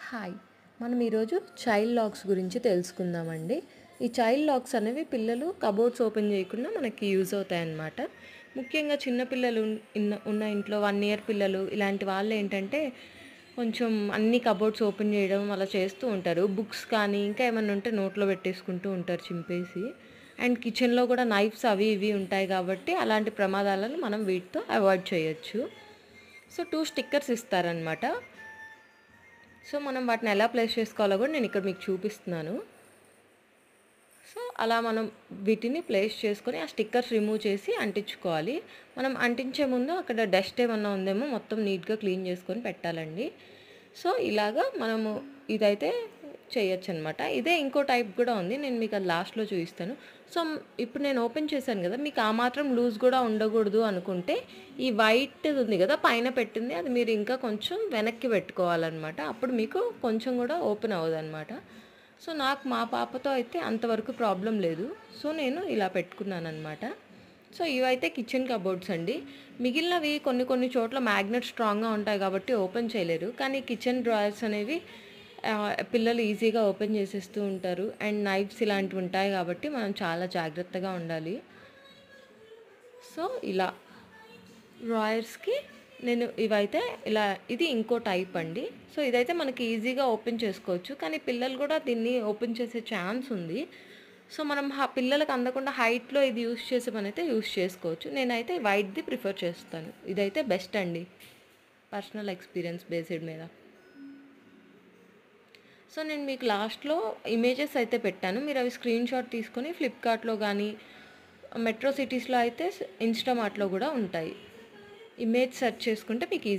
Hi! మనం ఈరోజు child lakhs గురించి తెలుసుకుందామండి. ఈ చైల్డ్ లాక్స్ అనేవి పిల్లలు కబోర్డ్స్ ఓపెన్ చేయకుండా మనకి యూజ్ అవుతాయన్నమాట. ముఖ్యంగా చిన్న పిల్లలు ఉన్న ఇంట్లో 1 ఇయర్ పిల్లలు ఇలాంటి వాళ్ళేంటంటే కొంచెం అన్ని కబోర్డ్స్ ఓపెన్ చేయడం అలా చేస్తూ ఉంటారు. బుక్స్ కానీ ఇంకా ఏమన్నా ఉంటే నోట్లో పెట్టేసుకుంటూ ఉంటారు చింపేసి. అండ్ కిచెన్‌లో కూడా నైఫ్స్ అవి ఇవి ఉంటాయి కాబట్టి అలాంటి ప్రమాదాలను మనం వీటితో అవాయిడ్ చేయొచ్చు. సో 2 స్టిక్కర్స్ ఇస్తారనమాట. సో మనం వాటిని ఎలా ప్లేస్ చేసుకోవాలో కూడా నేను ఇక్కడ మీకు చూపిస్తున్నాను. సో అలా మనం వీటిని ప్లేస్ చేసుకొని ఆ స్టిక్కర్స్ రిమూవ్ చేసి అంటించుకోవాలి. మనం అంటించే ముందు అక్కడ డస్ట్ ఏమన్నా ఉందేమో మొత్తం నీట్గా క్లీన్ చేసుకొని పెట్టాలండి. సో ఇలాగా మనము ఇదైతే చేయొచ్చనమాట. ఇదే ఇంకో టైప్ కూడా ఉంది. నేను మీకు అది లాస్ట్‌లో చూపిస్తాను. సో ఇప్పుడు నేను ఓపెన్ చేశాను కదా! మీకు ఆ మాత్రం లూజ్ కూడా ఉండకూడదు అనుకుంటే ఈ వైట్‌ది ఉంది కదా! పైన పెట్టింది అది మీరు ఇంకా కొంచెం వెనక్కి పెట్టుకోవాలనమాట. అప్పుడు మీకు కొంచెం కూడా ఓపెన్ అవ్వదనమాట. సో నాకు మా పాపతో అయితే అంతవరకు ప్రాబ్లం లేదు. సో నేను ఇలా పెట్టుకున్నాననమాట. సో ఇవైతే కిచెన్ కబోర్డ్స్ అండి. మిగిలినవి కొన్ని కొన్ని చోట్ల మ్యాగ్నెట్ స్ట్రాంగ్‌గా ఉంటాయి కాబట్టి ఓపెన్ చేయలేరు. కానీ కిచెన్ డ్రాయర్స్ అనేవి పిల్లలు ఈజీగా ఓపెన్ చేసేస్తూ ఉంటారు. అండ్ నైఫ్స్ ఇలాంటివి ఉంటాయి కాబట్టి మనం చాలా జాగ్రత్తగా ఉండాలి. సో ఇలా డ్రాయర్స్‌కి నేను ఇవైతే ఇలా ఇది ఇంకో టైప్ అండి. సో ఇదైతే మనకి ఈజీగా ఓపెన్ చేసుకోవచ్చు. కానీ పిల్లలు కూడా దీన్ని ఓపెన్ చేసే ఛాన్స్ ఉంది. సో మనం పిల్లలకి అందకుండా హైట్‌లో ఇది యూజ్ చేసే పనైతే యూజ్ చేసుకోవచ్చు. నేనైతే వైట్‌ది ప్రిఫర్ చేస్తాను. ఇదైతే బెస్ట్ అండి. పర్సనల్ ఎక్స్‌పీరియన్స్ బేస్డ్ మీద. సో నేను మీకు లాస్ట్‌లో ఇమేజెస్ అయితే పెట్టాను. మీరు అవి స్క్రీన్‌షాట్ తీసుకొని ఫ్లిప్‌కార్ట్‌లో గానీ, మెట్రో సిటీస్‌లో అయితే ఇన్‌స్టామార్ట్‌లో కూడా ఉంటాయి. ఇమేజ్ సెర్చ్ చేసుకుంటే మీకు ఈజీ